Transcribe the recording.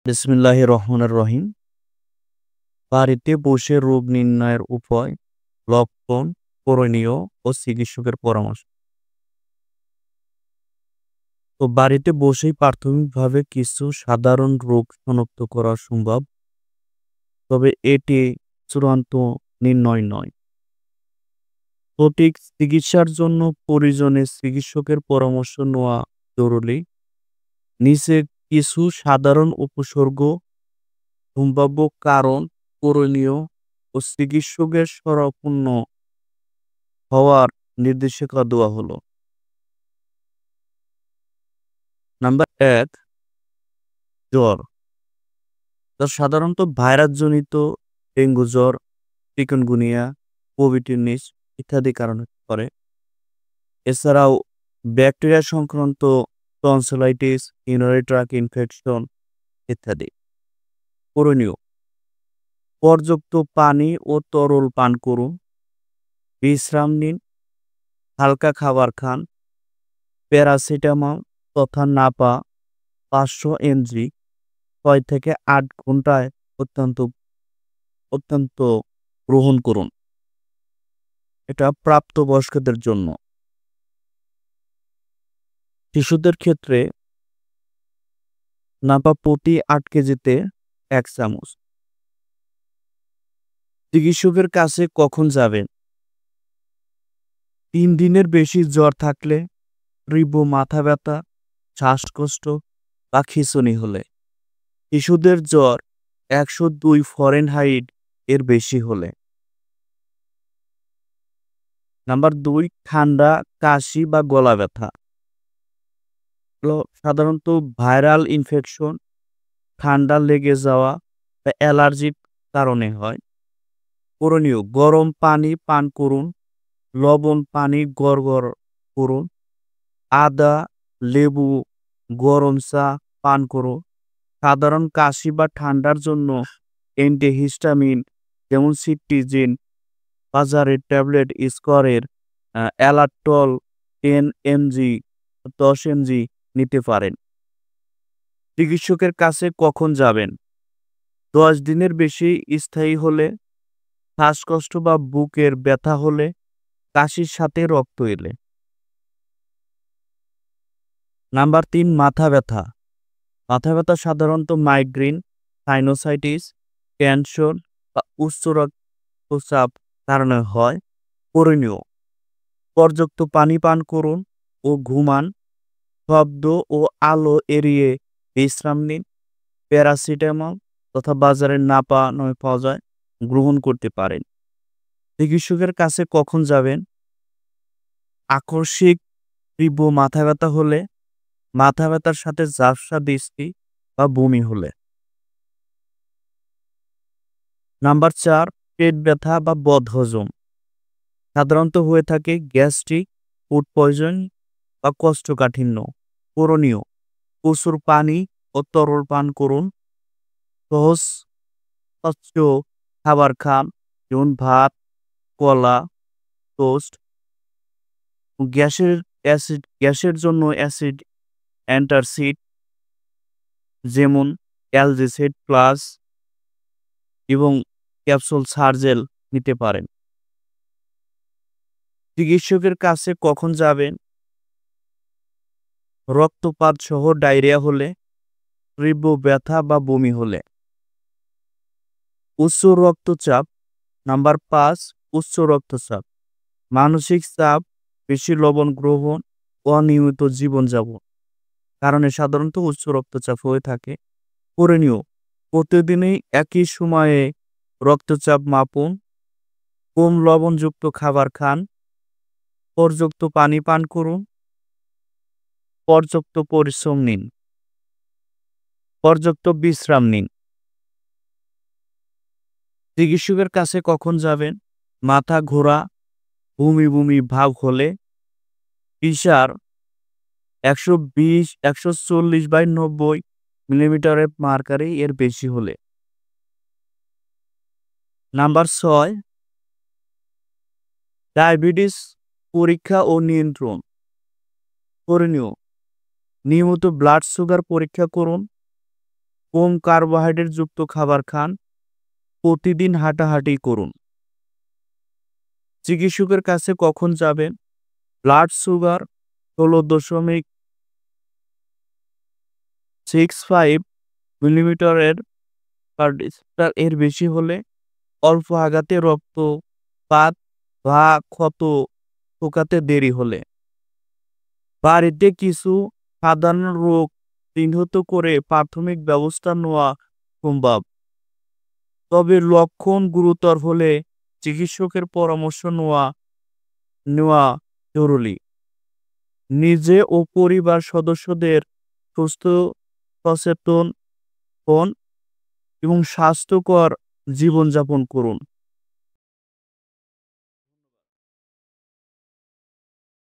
বিসমিল্লাহির রহমানির রহিম। বাড়িতে বসে রোগ নির্ণয়ের উপায়, লক্ষণ, করণীয় ও চিকিৎসকের পরামর্শ। তো বাড়িতে বসেই প্রাথমিকভাবে কিছু সাধারণ রোগ শনাক্ত করা সম্ভব, তবে এটি চূড়ান্ত নির্ণয় নয়। সঠিক চিকিৎসার জন্য প্রয়োজনে চিকিৎসকের পরামর্শ নেওয়া জরুরি। নিচে কিছু সাধারণ উপসর্গ, সম্ভাব্য কারণ, করণীয় ও চিকিৎসকের শরণাপন্ন হওয়ার নির্দেশিকা দেওয়া হলো। নাম্বার ১, জ্বর। জ্বর সাধারণত ভাইরাসজনিত ডেঙ্গু জ্বর, চিকুনগুনিয়া, কোভিড-১৯ ইত্যাদি কারণে হতে পারে। এছাড়াও ব্যাকটেরিয়া সংক্রান্ত টনসিলাইটিস, ইউরিনারি ট্র্যাক্ট ইনফেকশন ইত্যাদি। করণীয়: পর্যাপ্ত পানি ও তরল পান করুন, বিশ্রাম নিন, হালকা খাবার খান। প্যারাসিটামল তথা নাপা ৫০০ এমজি ৬ থেকে ৮ ঘন্টায় অত্যন্ত অত্যন্ত গ্রহণ করুন। এটা প্রাপ্তবয়স্কদের জন্য। শিশুদের ক্ষেত্রে নাপা প্রতি ৮ কেজিতে ১ চামচ। চিকিৎসকের কাছে কখন যাবেন? ৩ দিনের বেশি জ্বর থাকলে, তীব্র মাথা ব্যথা, শ্বাসকষ্ট বা খিঁচুনি হলে, শিশুদের জ্বর ১০২ ফরেনহাইট এর বেশি হলে। নাম্বার ২, ঠান্ডা, কাশি বা গলা ব্যথা। সাধারণত ভাইরাল ইনফেকশন, ঠান্ডা লেগে যাওয়া বা অ্যালার্জির কারণে হয়। করণীয়: গরম পানি পান করুন, লবণ পানি গড়গড় করুন, আদা, লেবু, গরম চা পান করুন। সাধারণ কাশি বা ঠান্ডার জন্য অ্যান্টিহিস্টামিন যেমন সিট্রিজিন, বাজারের ট্যাবলেট স্কোয়ারের অ্যালাট্রল 10 এমজি 10 এমজি নিতে পারেন। চিকিৎসকের কাছে কখন যাবেন? ১০ দিনের বেশি স্থায়ী হলে, শ্বাসকষ্ট বা বুকের ব্যথা হলে, কাশির সাথে রক্ত এলে। নাম্বার ৩, মাথা ব্যথা। মাথা ব্যথা সাধারণত মাইগ্রেন, সাইনোসাইটিস, টেনশন বা উচ্চ রক্তচাপ কারণে হয়। করণীয়: পর্যাপ্ত পানি পান করুন ও ঘুমান। শব্দ ও আলো এড়িয়ে বিশ্রাম নিন। প্যারাসিটামল তথা বাজারের নাপা নামে পাওয়া যায়, গ্রহণ করতে পারেন। চিকিৎসকের কাছে কখন যাবেন? আকস্মিক তীব্র মাথা ব্যথা হলে, মাথা ব্যথার সাথে ঝাপসা দৃষ্টি বা বমি হলে। নাম্বার ৪, পেট ব্যথা বা বদহজম। সাধারণত হয়ে থাকে গ্যাস্ট্রিক, ফুড পয়জন বা কোষ্ঠকাঠিন্য। করণীয়: প্রচুর পানি ও তরল পান করুন। সহজ স্বচ্ছ খাবার খান, যেমন ভাত, কলা, টোস্ট। গ্যাসের জন্য অ্যাসিড অ্যান্টাসিড যেমন অ্যালজিসিড প্লাস এবং ক্যাপসুল সার্জেল নিতে পারেন। চিকিৎসকের কাছে কখন যাবেন? রক্তপাত সহ ডায়রিয়া হলে, তীব্র ব্যথা বা বমি হলে। উচ্চ রক্তচাপ। নাম্বার ৫, উচ্চ রক্তচাপ, মানসিক চাপ, বেশি লবণ গ্রহণ, অনিয়মিত জীবনযাপন কারণে সাধারণত উচ্চ রক্তচাপ হয়ে থাকে। করণীয়: প্রতিদিনই একই সময়ে রক্তচাপ মাপুন, কম লবণযুক্ত খাবার খান, পর্যাপ্ত পানি পান করুন, পর্যাপ্ত পরিশ্রম নিন, পর্যাপ্ত বিশ্রাম নিন। চিকিৎসকের কাছে কখন যাবেন? মাথা ঘোরা, বমি বমি ভাব হলে, প্রেসার ১২০/১৪০/৯০ মিলিমিটারের মার্কারি এর বেশি হলে। নাম্বার ৬, ডায়াবেটিস পরীক্ষা ও নিয়ন্ত্রণ। করণীয়: নিয়মিত ব্লাড সুগার পরীক্ষা করুন, কম কার্বোহাইড্রেট যুক্ত খাবার খান। প্রতিদিন হাঁটাহাঁটি করুন। চিকিৎসকের কাছে কখন যাবেন? ব্লাড সুগার 16.65 মিলিমিটারের পার ডেসিলিটার এর বেশি হলে, অল্প আঘাতে রক্তপাত বা ক্ষত শুকাতে দেরি হলে, বাড়িতে কিছু সাধারণ রোগ চিহ্নিত করে প্রাথমিক ব্যবস্থা নেওয়া সম্ভব। তবে লক্ষণ গুরুতর হলে চিকিৎসকের পরামর্শ নেওয়া নেওয়া জরুরি। নিজে ও পরিবার সদস্যদের সুস্থ, সচেতন হন এবং স্বাস্থ্যকর জীবনযাপন করুন।